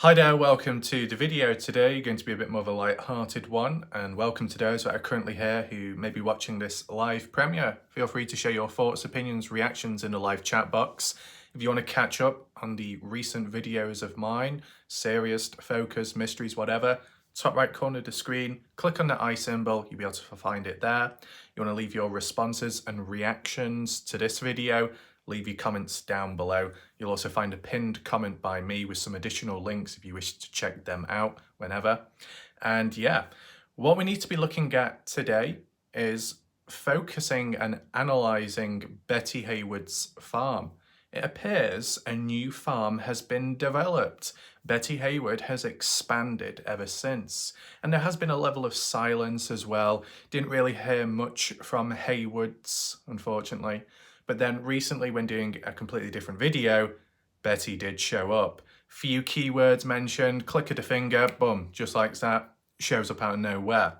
Hi there, welcome to the video today. Going to be a bit more of a light-hearted one, and welcome to those that are currently here who may be watching this live premiere. Feel free to share your thoughts, opinions, reactions in the live chat box. If you want to catch up on the recent videos of mine, serious, focus, mysteries, whatever, top right corner of the screen, click on the I symbol, you'll be able to find it there. You want to leave your responses and reactions to this video, leave your comments down below. You'll also find a pinned comment by me with some additional links if you wish to check them out whenever. And yeah, what we need to be looking at today is focusing and analysing Bette Hayward's farm. It appears a new farm has been developed. Bette Hayward has expanded ever since. And there has been a level of silence as well. Didn't really hear much from Haywards, unfortunately. But then recently when doing a completely different video, Bette did show up. Few keywords mentioned, click of the finger, boom, just like that, shows up out of nowhere.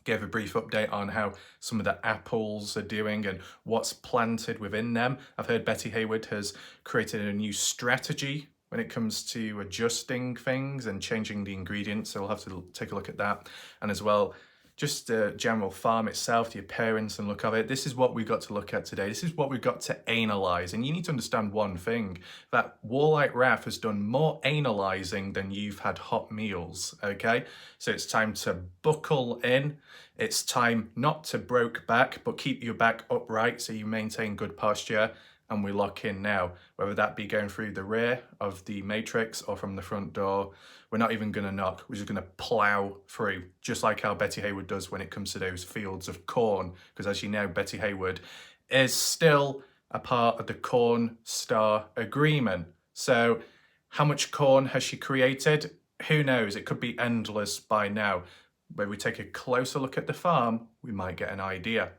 Gave a brief update on how some of the apples are doing and what's planted within them. I've heard Bette Hayward has created a new strategy when it comes to adjusting things and changing the ingredients, so we'll have to take a look at that. And as well, just the general farm itself, the appearance and look of it. This is what we've got to look at today. This is what we've got to analyse. And you need to understand one thing, that Warlike Raf has done more analysing than you've had hot meals, okay? So it's time to buckle in. It's time not to broke back, but keep your back upright so you maintain good posture. And we lock in now, whether that be going through the rear of the matrix or from the front door. We're not even going to knock, we're just going to plow through, just like how Bette Hayward does when it comes to those fields of corn, because as you know, Bette Hayward is still a part of the Corn Star Agreement. So how much corn has she created? Who knows? It could be endless by now. When we take a closer look at the farm, we might get an idea.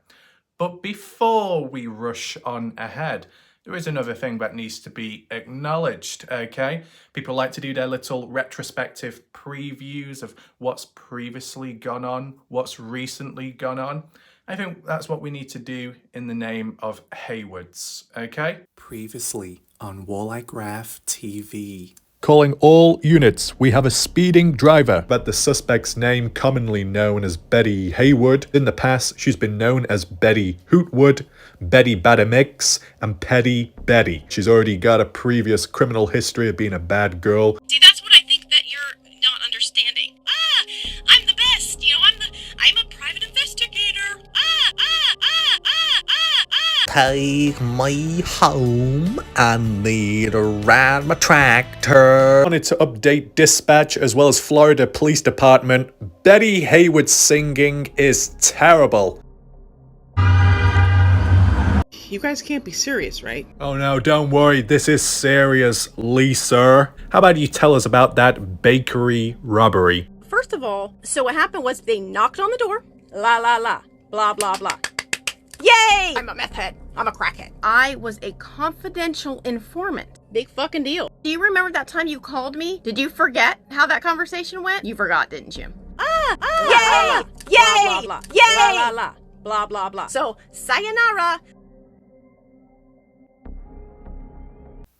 But before we rush on ahead, there is another thing that needs to be acknowledged, okay? People like to do their little retrospective previews of what's previously gone on, what's recently gone on. I think that's what we need to do in the name of Haywards, okay? Previously on Warlike Raf TV. Calling all units, we have a speeding driver, but the suspect's name commonly known as Bette Hayward. In the past, she's been known as Betty Hootwood, Betty Badamix, and Petty Betty. She's already got a previous criminal history of being a bad girl. See, that's what I think that you're not understanding. I'm the best. I'm a private investigator. Take me home. I need to ride my tractor. Wanted to update dispatch as well as Florida Police Department. Bette Hayward's singing is terrible. You guys can't be serious, right? Oh no, don't worry, this is serious, sir. How about you tell us about that bakery robbery? First of all, so what happened was they knocked on the door, blah, blah, blah. Yay! I'm a meth head. I'm a crackhead. I was a confidential informant. Big fucking deal. Do you remember that time you called me? Did you forget how that conversation went? You forgot, didn't you? Yay! Yay! Blah, blah, blah. Yay! Blah, blah, blah. So, sayonara.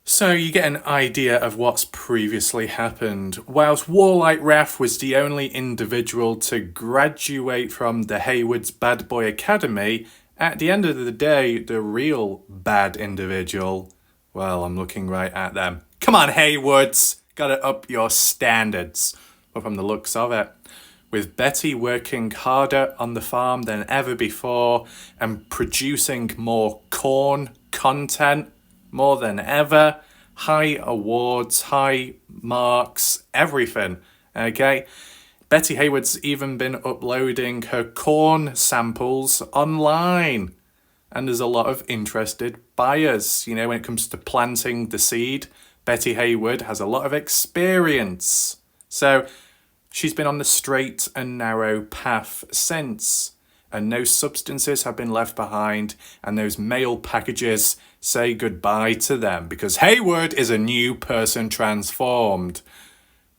So you get an idea of what's previously happened. Whilst Warlike Raf was the only individual to graduate from the Haywards Bad Boy Academy, at the end of the day, the real bad individual, well, I'm looking right at them. Come on, Haywards! Gotta up your standards. But from the looks of it, with Bette working harder on the farm than ever before and producing more corn content more than ever, high awards, high marks, everything, okay? Bette Hayward's even been uploading her corn samples online. And there's a lot of interested buyers. You know, when it comes to planting the seed, Bette Hayward has a lot of experience. So she's been on the straight and narrow path since. And no substances have been left behind, and those mail packages say goodbye to them, because Hayward is a new person transformed.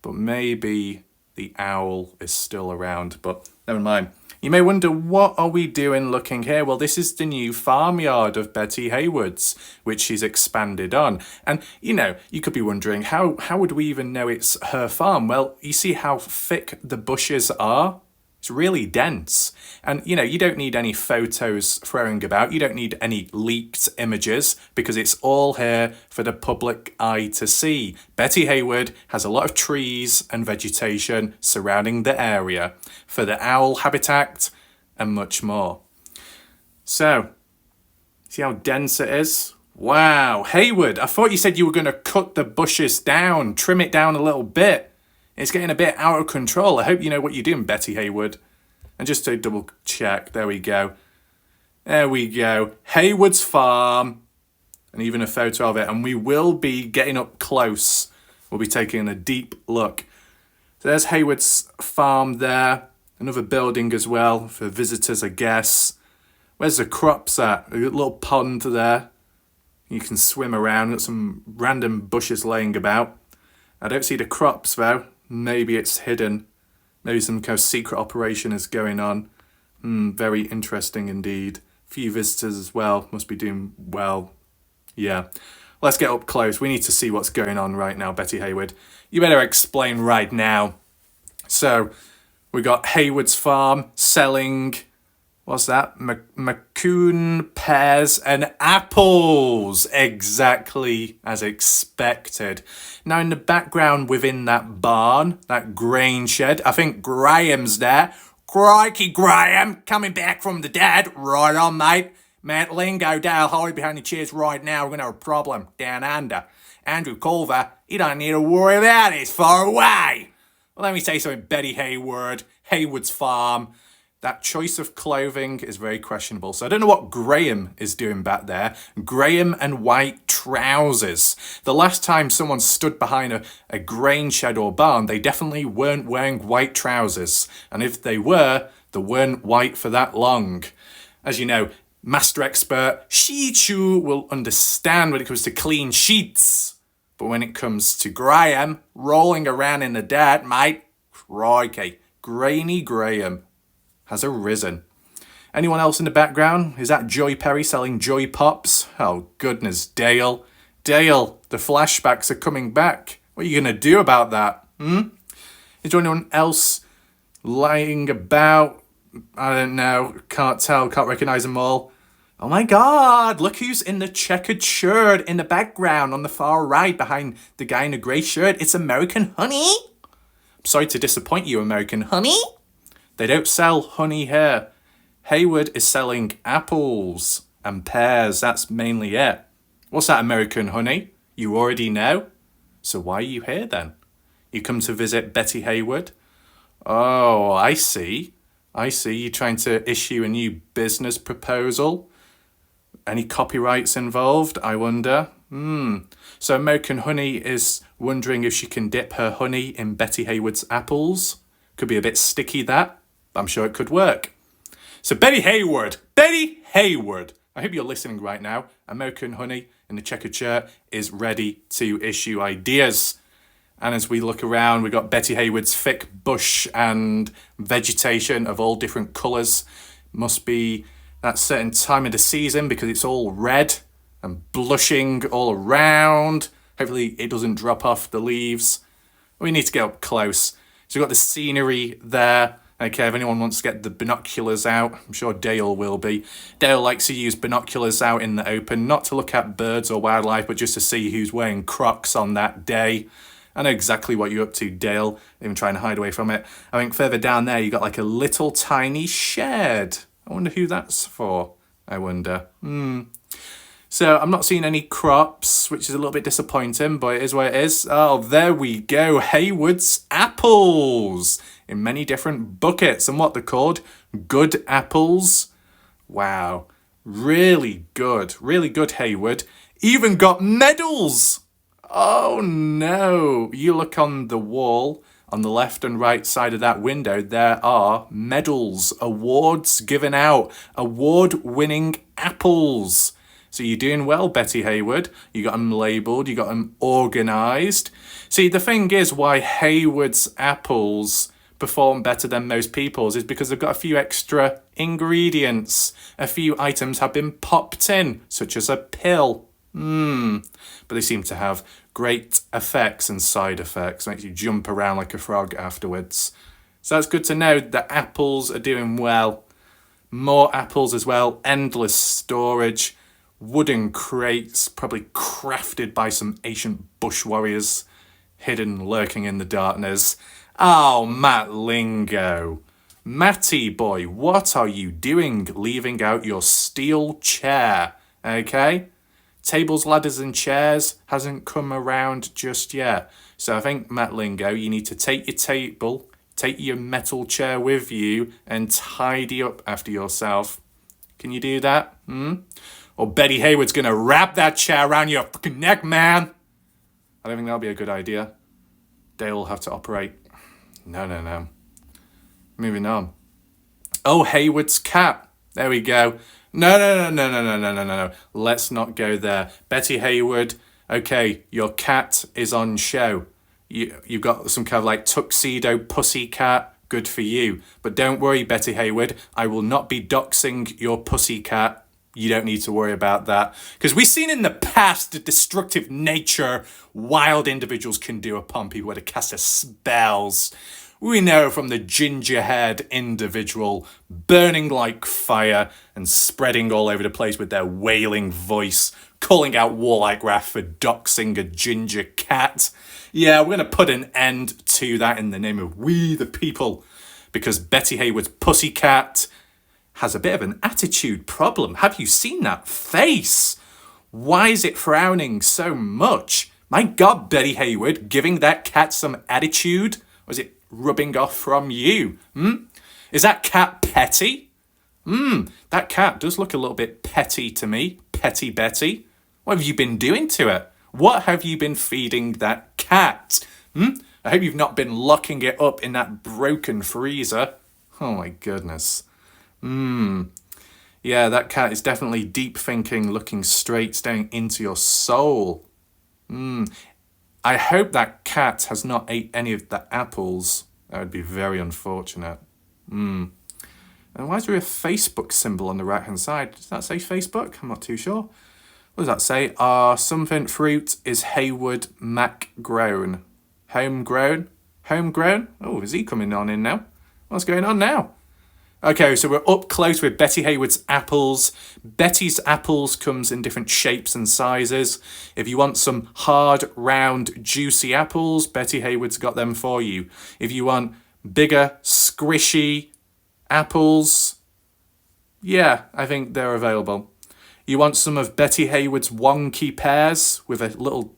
But maybe the owl is still around, but never mind. You may wonder, what are we doing looking here? Well, this is the new farmyard of Bette Hayward's, which she's expanded on. And, you know, you could be wondering, how would we even know it's her farm? Well, you see how thick the bushes are? It's really dense. And, you know, you don't need any photos throwing about. You don't need any leaked images because it's all here for the public eye to see. Bette Hayward has a lot of trees and vegetation surrounding the area for the owl habitat and much more. So, see how dense it is? Wow, Hayward, I thought you said you were going to cut the bushes down, trim it down a little bit. It's getting a bit out of control. I hope you know what you're doing, Bette Hayward. And just to double check, there we go. There we go. Hayward's farm. And even a photo of it. And we will be getting up close. We'll be taking a deep look. So there's Hayward's farm there. Another building as well for visitors, I guess. Where's the crops at? A little pond there. You can swim around. Got some random bushes laying about. I don't see the crops though. Maybe it's hidden. Maybe some kind of secret operation is going on. Very interesting indeed. Few visitors as well. Must be doing well. Yeah. Let's get up close. We need to see what's going on right now, Bette Hayward. You better explain right now. So, we got Hayward's farm selling... What's that? Macoun, pears and apples. Exactly as expected. Now in the background within that barn, that grain shed, I think Graham's there. Crikey, Graham, coming back from the dead. Right on, mate. Matt Lingo, Dale, hide behind the chairs right now. We're going to have a problem down under. Andrew Culver, you don't need to worry about it. It's far away. Well, let me say something, Bette Hayward, Hayward's farm. That choice of clothing is very questionable. So I don't know what Graham is doing back there. Graham and white trousers. The last time someone stood behind a grain shed or barn, they definitely weren't wearing white trousers. And if they weren't white for that long. As you know, master expert Shichu will understand when it comes to clean sheets. But when it comes to Graham, rolling around in the dirt, mate, crikey, grainy Graham has arisen. Anyone else in the background? Is that Joy Perry selling Joy Pops? Oh, goodness, Dale. Dale, the flashbacks are coming back. What are you going to do about that? Is there anyone else lying about? I don't know. Can't tell. Can't recognise them all. Oh my God, look who's in the checkered shirt in the background on the far right behind the guy in the grey shirt. It's American Honey. I'm sorry to disappoint you, American Honey. They don't sell honey here. Hayward is selling apples and pears. That's mainly it. What's that, American Honey? You already know? So why are you here then? You come to visit Bette Hayward? Oh, I see. I see. You're trying to issue a new business proposal. Any copyrights involved, I wonder? So American Honey is wondering if she can dip her honey in Bette Hayward's apples. Could be a bit sticky, that. I'm sure it could work. So Bette Hayward, I hope you're listening right now. American Honey in the checkered shirt is ready to issue ideas. And as we look around, we've got Bette Hayward's thick bush and vegetation of all different colours. Must be that certain time of the season because it's all red and blushing all around. Hopefully it doesn't drop off the leaves. We need to get up close. So we've got the scenery there. Okay, if anyone wants to get the binoculars out, I'm sure Dale will be. Dale likes to use binoculars out in the open, not to look at birds or wildlife, but just to see who's wearing Crocs on that day. I know exactly what you're up to, Dale, even trying to hide away from it. I think further down there, you got like a little tiny shed. I wonder who that's for, I wonder. So I'm not seeing any crops, which is a little bit disappointing, but it is what it is. Oh, there we go. Hayward's apples in many different buckets. And what they're called? Good apples. Wow. Really good. Really good, Hayward. Even got medals. Oh, no. You look on the wall on the left and right side of that window. There are medals, awards given out, award-winning apples. So you're doing well, Bette Hayward. You got them labelled, you got them organised. See, the thing is why Hayward's apples perform better than most people's is because they've got a few extra ingredients. A few items have been popped in, such as a pill. But they seem to have great effects and side effects. Makes you jump around like a frog afterwards. So that's good to know that apples are doing well. More apples as well. Endless storage. Wooden crates, probably crafted by some ancient bush warriors, hidden, lurking in the darkness. Oh, Matt Lingo. Matty boy, what are you doing leaving out your steel chair? Okay? Tables, ladders and chairs hasn't come around just yet. So I think, Matt Lingo, you need to take your table, take your metal chair with you and tidy up after yourself. Can you do that? Or Bette Hayward's going to wrap that chair around your fucking neck, man. I don't think that'll be a good idea. Dale will have to operate. No. Moving on. Oh, Hayward's cat. There we go. No. Let's not go there. Bette Hayward, okay, your cat is on show. You've got some kind of like tuxedo pussy cat. Good for you. But don't worry, Bette Hayward. I will not be doxing your pussy cat. You don't need to worry about that. Because we've seen in the past the destructive nature wild individuals can do upon people with a cast of spells. We know from the ginger-haired individual burning like fire and spreading all over the place with their wailing voice, calling out warlike wrath for doxing a ginger cat. Yeah, we're going to put an end to that in the name of we the people. Because Bette Hayward's pussycat has a bit of an attitude problem. Have you seen that face? Why is it frowning so much? My God, Bette Hayward, giving that cat some attitude? Or is it rubbing off from you? Is that cat petty? That cat does look a little bit petty to me. Petty Betty. What have you been doing to it? What have you been feeding that cat? I hope you've not been locking it up in that broken freezer. Oh my goodness. Yeah, that cat is definitely deep thinking, looking straight, staring into your soul. I hope that cat has not ate any of the apples. That would be very unfortunate. And why is there a Facebook symbol on the right-hand side? Does that say Facebook? I'm not too sure. What does that say? Something fruit is Hayward Mac grown. Homegrown? Homegrown? Oh, is he coming on in now? What's going on now? Okay, so we're up close with Bette Hayward's apples. Betty's apples comes in different shapes and sizes. If you want some hard, round, juicy apples, Bette Hayward's got them for you. If you want bigger, squishy apples, yeah, I think they're available. You want some of Bette Hayward's wonky pears with a little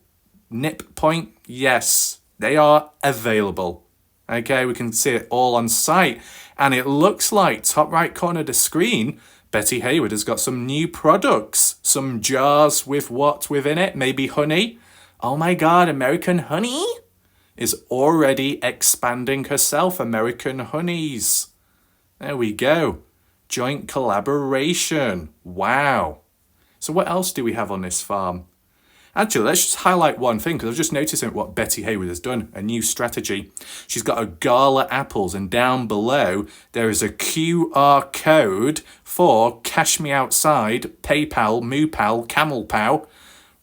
nip point? Yes, they are available. Okay, we can see it all on site. And it looks like, top right corner of the screen, Bette Hayward has got some new products. Some jars with what within it? Maybe honey? Oh my God, American honey is already expanding herself. American honeys. There we go. Joint collaboration. Wow. So what else do we have on this farm? Actually, let's just highlight one thing, because I've just noticed what Bette Hayward has done, a new strategy. She's got a gala apples, and down below, there is a QR code for Cash Me Outside, PayPal, MooPal, CamelPal.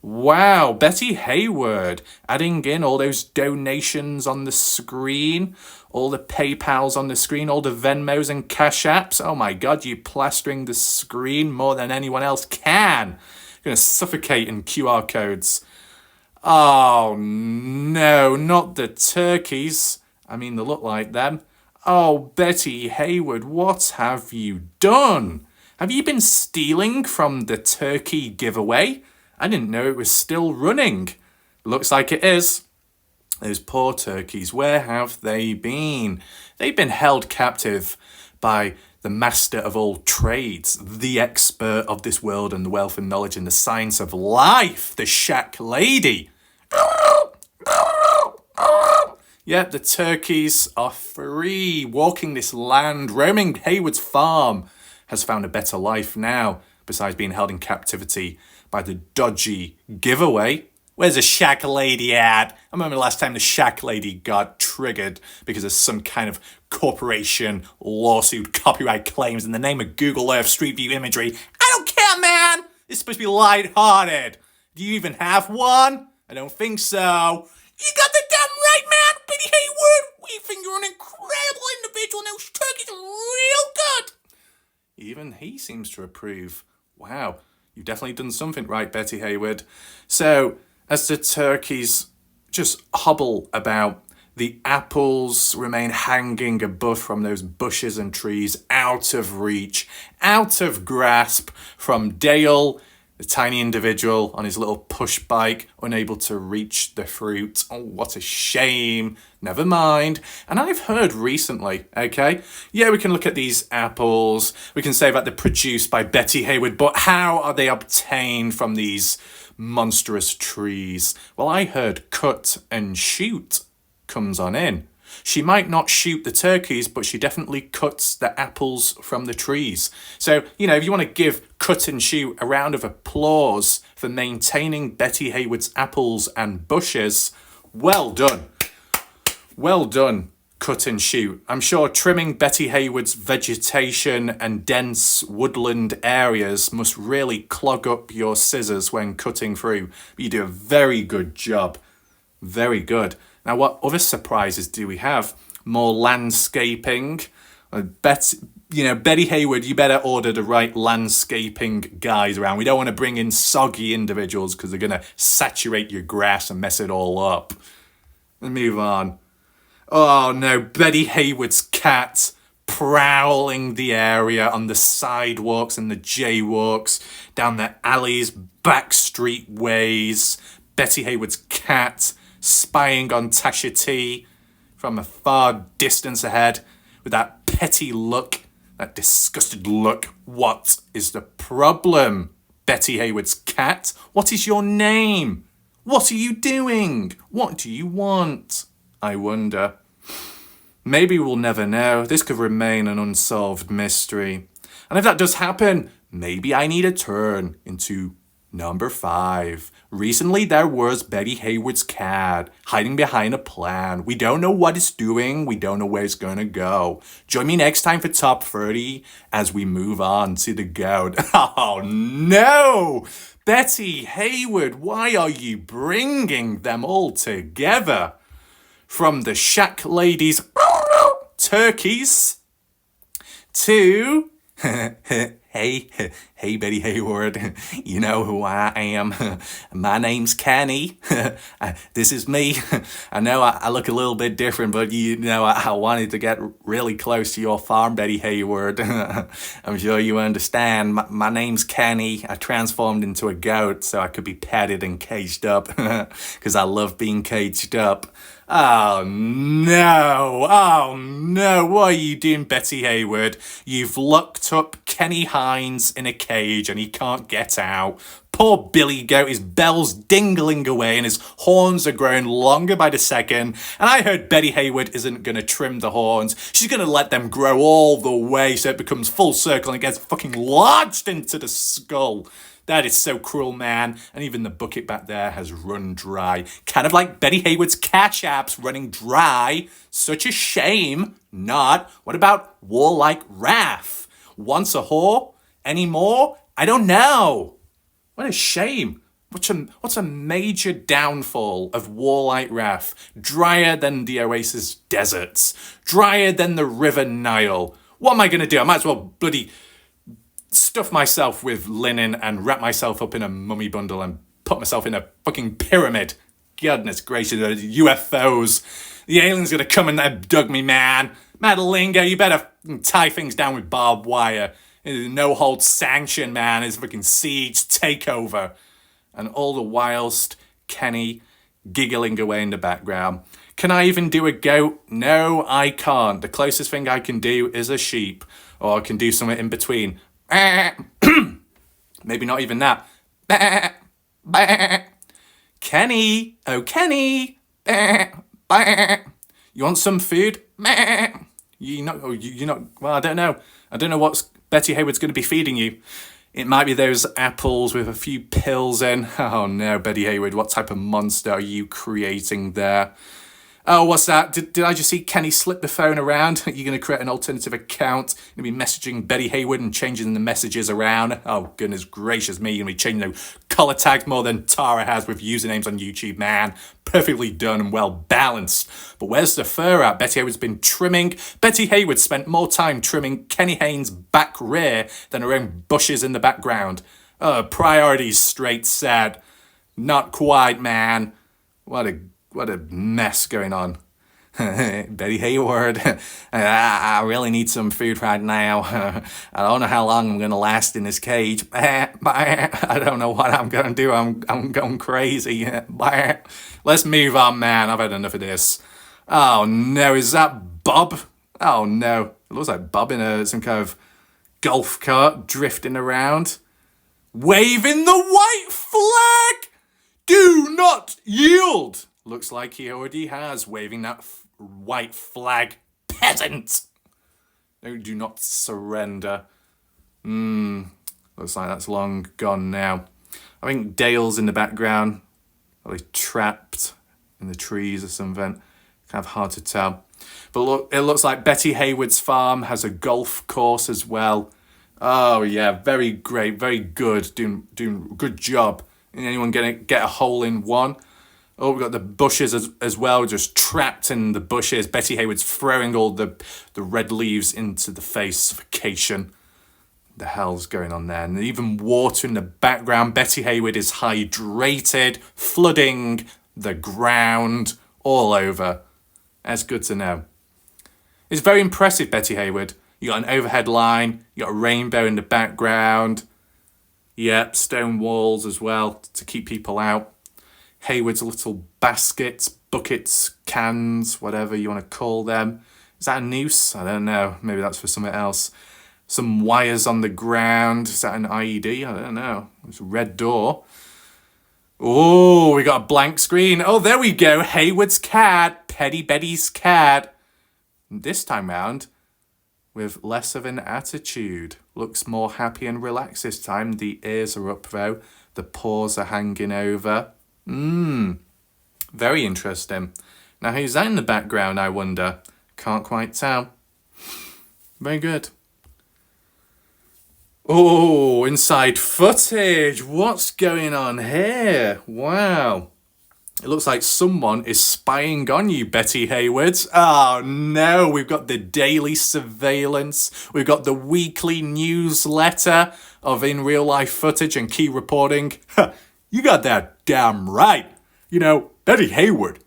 Wow, Bette Hayward, adding in all those donations on the screen, all the PayPals on the screen, all the Venmos and Cash Apps. Oh my God, you plastering the screen more than anyone else can. Going to suffocate in QR codes. Oh no, not the turkeys. I mean, they look like them. Oh, Bette Hayward, what have you done? Have you been stealing from the turkey giveaway? I didn't know it was still running. Looks like it is. Those poor turkeys, where have they been? They've been held captive by the master of all trades, the expert of this world and the wealth and knowledge and the science of life, the shack lady. Yep, the turkeys are free, walking this land, roaming Hayward's farm, has found a better life now, besides being held in captivity by the dodgy giveaway. Where's the shack lady at? I remember the last time the shack lady got triggered because of some kind of corporation lawsuit, copyright claims in the name of Google Earth Street View imagery. I don't care, man! It's supposed to be light-hearted. Do you even have one? I don't think so. You got the damn right, man! Bette Hayward! We think you're an incredible individual and those turkeys are real good! Even he seems to approve. Wow, you've definitely done something right, Bette Hayward. So, as the turkeys just hobble about, the apples remain hanging above from those bushes and trees, out of reach, out of grasp from Dale, the tiny individual on his little push bike, unable to reach the fruit. Oh, what a shame. Never mind. And I've heard recently, okay, yeah, we can look at these apples. We can say that they're produced by Bette Hayward, but how are they obtained from these monstrous trees? Well, I heard cut and shoot comes on in. She might not shoot the turkeys, but she definitely cuts the apples from the trees. So, you know, if you want to give Cut and Shoot a round of applause for maintaining Bette Hayward's apples and bushes, well done. Well done, Cut and Shoot. I'm sure trimming Bette Hayward's vegetation and dense woodland areas must really clog up your scissors when cutting through. But you do a very good job. Very good. Now, what other surprises do we have? More landscaping. Bette Hayward, you better order the right landscaping guys around. We don't want to bring in soggy individuals because they're going to saturate your grass and mess it all up. Let's move on. Oh no, Bette Hayward's cat prowling the area on the sidewalks and the jaywalks, down the alleys, back street ways. Bette Hayward's cat spying on Tasha T from a far distance ahead with that petty look, that disgusted look. What is the problem, Bette Hayward's cat? What is your name? What are you doing? What do you want? I wonder. Maybe we'll never know. This could remain an unsolved mystery. And if that does happen, maybe I need a turn into number 5. Recently, there was Bette Hayward's cat hiding behind a plan. We don't know what it's doing. We don't know where it's going to go. Join me next time for Top 30 as we move on to the goat. Oh, no! Bette Hayward, why are you bringing them all together? From the shack ladies' turkeys to... Hey, Bette Hayward, you know who I am. My name's Kenny. This is me. I know I look a little bit different, but you know, I wanted to get really close to your farm, Bette Hayward. I'm sure you understand. My name's Kenny. I transformed into a goat so I could be petted and caged up because I love being caged up. Oh no, what are you doing, Bette Hayward? You've locked up Kenny Hines in a cage and he can't get out. Poor Billy Goat, his bell's dingling away and his horns are growing longer by the second. And I heard Bette Hayward isn't going to trim the horns. She's going to let them grow all the way so it becomes full circle and it gets fucking lodged into the skull. That is so cruel, man. And even the bucket back there has run dry. Kind of like Bette Hayward's cash apps running dry. Such a shame. Not. What about Warlike Raph? Once a whore? Any more? I don't know. What a shame. What's a major downfall of Warlike Raph? Drier than the Oasis deserts. Drier than the River Nile. What am I going to do? I might as well bloody stuff myself with linen and wrap myself up in a mummy bundle and put myself in a fucking pyramid. Goodness gracious, UFOs. The aliens gonna come and abduct me, man. Madalinga, you better tie things down with barbed wire. No hold sanction, man. It's a fucking siege takeover. And all the whilst Kenny giggling away in the background. Can I even do a goat? No, I can't. The closest thing I can do is a sheep. Or I can do something in between. Maybe not even that. Kenny, oh Kenny, you want some food? You're not. Well, I don't know what Bette Hayward's going to be feeding you. It might be those apples with a few pills in. Oh no, Bette Hayward, what type of monster are you creating there? Oh, what's that? Did I just see Kenny slip the phone around? You're going to create an alternative account? You're going to be messaging Bette Hayward and changing the messages around? Oh, goodness gracious me. You're going to be changing the colour tags more than Tara has with usernames on YouTube, man. Perfectly done and well balanced. But where's the fur at? Bette Hayward's been trimming. Bette Hayward spent more time trimming Kenny Haynes' back rear than her own bushes in the background. Priorities straight sad. Not quite, man. What a mess going on. Bette Hayward, I really need some food right now. I don't know how long I'm going to last in this cage. I don't know what I'm going to do. I'm going crazy. Let's move on, man. I've had enough of this. Oh, no. Is that Bob? Oh, no. It looks like Bob in some kind of golf cart drifting around. Waving the white flag! Do not yield! Looks like he already has, waving that white flag. Peasant! No, do not surrender. Looks like that's long gone now. I think Dale's in the background. Probably trapped in the trees or something. Kind of hard to tell. But look, it looks like Bette Hayward's farm has a golf course as well. Oh yeah, very great, very good. Doing good job. Anyone get a hole in one? Oh, we've got the bushes as well, just trapped in the bushes. Bette Hayward's throwing all the red leaves into the face. Suffocation. The hell's going on there? And even water in the background. Bette Hayward is hydrated, flooding the ground all over. That's good to know. It's very impressive, Bette Hayward. You got an overhead line. You got a rainbow in the background. Yep, stone walls as well to keep people out. Hayward's little baskets, buckets, cans, whatever you want to call them. Is that a noose? I don't know. Maybe that's for something else. Some wires on the ground. Is that an IED? I don't know. It's a red door. Oh, we got a blank screen. Oh, there we go. Hayward's cat. Petty Betty's cat. And this time round, with less of an attitude. Looks more happy and relaxed this time. The ears are up though. The paws are hanging over. Very interesting. Now who's that in the background, I wonder? Can't quite tell. Very good. Oh, inside footage. What's going on here? Wow. It looks like someone is spying on you, Bette Hayward. Oh no, we've got the daily surveillance. We've got the weekly newsletter of in real life footage and key reporting. You got that damn right. You know, Bette Hayward,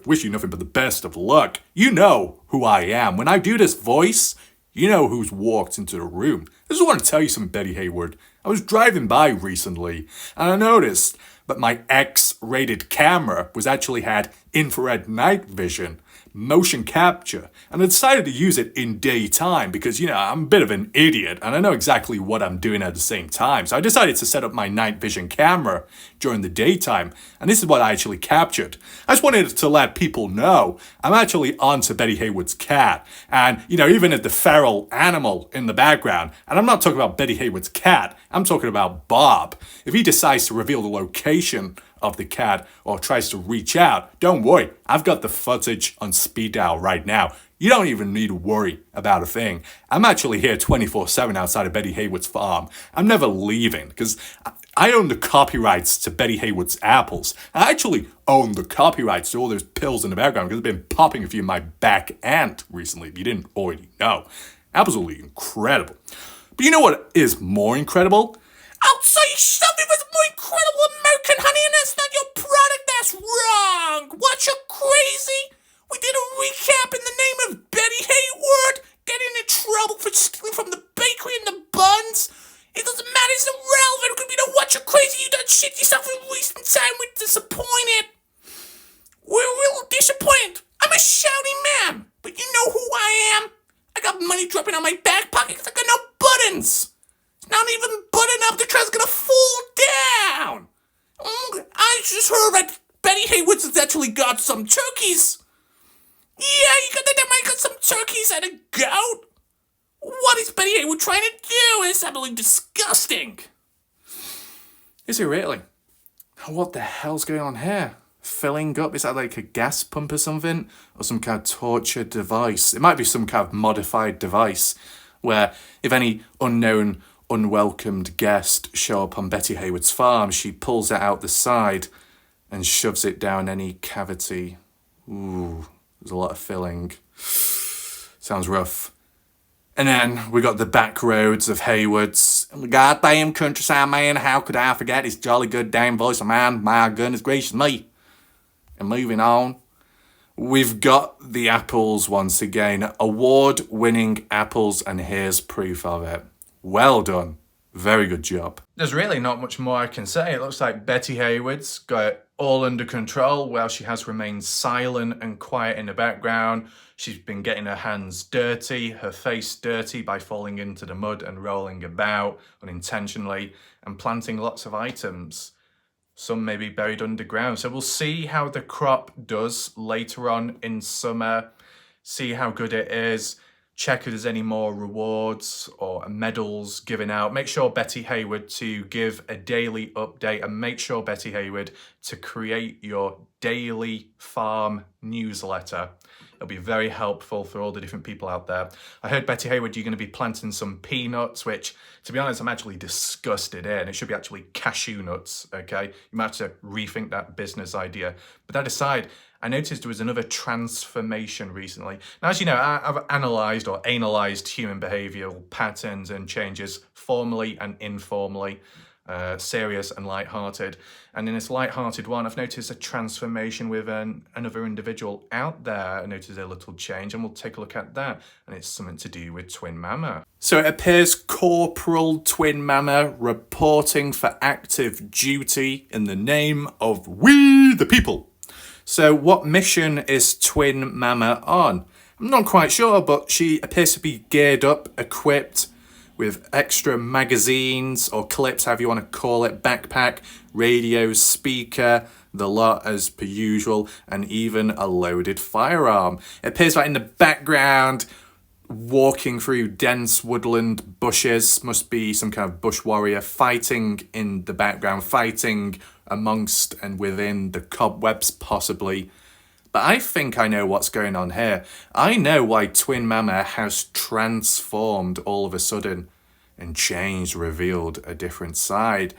wish you nothing but the best of luck. You know who I am. When I do this voice, you know who's walked into the room. I just want to tell you something, Bette Hayward. I was driving by recently and I noticed that my X-rated camera actually had infrared night vision, motion capture, and I decided to use it in daytime because, you know, I'm a bit of an idiot and I know exactly what I'm doing at the same time. So I decided to set up my night vision camera during the daytime, and this is what I actually captured. I just wanted to let people know I'm actually onto Bette Hayward's cat, and, you know, even at the feral animal in the background, and I'm not talking about Bette Hayward's cat, I'm talking about Bob. If he decides to reveal the location of the cat or tries to reach out, don't worry, I've got the footage on speed dial right now. You don't even need to worry about a thing. I'm actually here 24/7 outside of Bette Hayward's farm. I'm never leaving because I own the copyrights to Bette Hayward's apples. I actually own the copyrights to all those pills in the background because I've been popping a few in my back end recently if you didn't already know. Absolutely incredible. But you know what is more incredible? I'll tell you something that's more incredible than American honey, and that's not your product. That's wrong. What, you crazy? We did a recap in the name of Bette Hayward getting in trouble for stealing from the bakery and the buns. It doesn't matter. It's irrelevant. Because you know what? You're crazy. You done shit yourself in recent time. We're disappointed. We're real disappointed. I'm a shouting man, but you know who I am. I got money dropping out my back pocket because I got no buttons. Not even button up, the train's gonna fall down. I just heard that Bette Hayward has actually got some turkeys. Yeah, you got that might got some turkeys and a goat. What is Bette Hayward trying to do? It's absolutely disgusting. Is it really? What the hell's going on here? Filling up? Is that like a gas pump or something? Or some kind of torture device? It might be some kind of modified device where if any unknown, unwelcomed guest show up on Bette Hayward's farm, she pulls it out the side and shoves it down any cavity. Ooh, there's a lot of filling. Sounds rough. And then we got the back roads of Haywards. Goddamn countryside man, how could I forget his jolly good damn voice of man? My goodness gracious me. And moving on, we've got the apples once again. Award-winning apples, and here's proof of it. Well done. Very good job. There's really not much more I can say. It looks like Bette Hayward's got it all under control while she has remained silent and quiet in the background. She's been getting her hands dirty, her face dirty by falling into the mud and rolling about unintentionally and planting lots of items. Some may be buried underground. So we'll see how the crop does later on in summer, see how good it is, check if there's any more rewards or medals given out. Make sure Bette Hayward to give a daily update, and make sure Bette Hayward to create your daily farm newsletter. It'll be very helpful for all the different people out there. I heard, Bette Hayward, you're going to be planting some peanuts, which, to be honest, I'm actually disgusted in. It should be actually cashew nuts, okay? You might have to rethink that business idea. But that aside, I noticed there was another transformation recently. Now, as you know, I've analysed or analysed human behavioural patterns and changes formally and informally. Serious and light-hearted. And in this light-hearted one, I've noticed a transformation with another individual out there. I noticed a little change, and we'll take a look at that. And it's something to do with Twin Mama. So it appears Corporal Twin Mama reporting for active duty in the name of We the People. So what mission is Twin Mama on? I'm not quite sure, but she appears to be geared up, equipped, with extra magazines or clips, however you want to call it, backpack, radio, speaker, the lot as per usual, and even a loaded firearm. It appears like in the background, walking through dense woodland bushes, must be some kind of bush warrior fighting in the background, fighting amongst and within the cobwebs possibly. But I think I know what's going on here. I know why Twin Mama has transformed all of a sudden and changed, revealed a different side.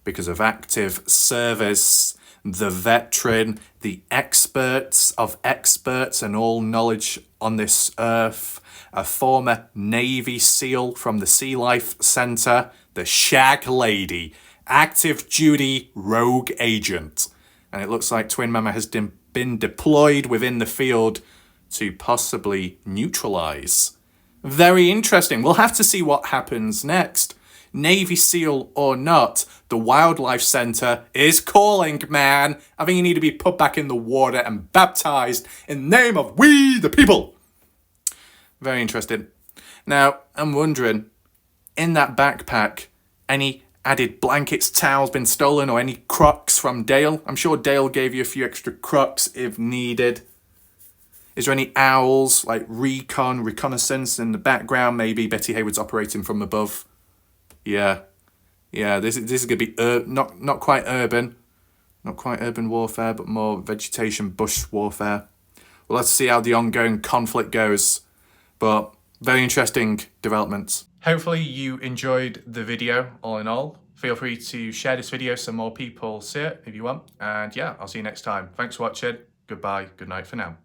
Because of active service, the veteran, the experts of experts and all knowledge on this earth, a former Navy SEAL from the Sea Life Centre, the Shag Lady, active duty rogue agent. And it looks like Twin Mama has been deployed within the field to possibly neutralize. Very interesting. We'll have to see what happens next. Navy SEAL or not, the Wildlife Centre is calling, man. I think you need to be put back in the water and baptized in the name of We the People. Very interesting. Now, I'm wondering, in that backpack, any added blankets, towels been stolen, or any crocs from Dale? I'm sure Dale gave you a few extra crocs if needed. Is there any owls, like reconnaissance in the background? Maybe Bette Hayward's operating from above. Yeah, this is going to be not quite urban. Not quite urban warfare, but more vegetation, bush warfare. Well, let's see how the ongoing conflict goes. But very interesting developments. Hopefully you enjoyed the video all in all. Feel free to share this video so more people see it if you want. And yeah, I'll see you next time. Thanks for watching. Goodbye. Good night for now.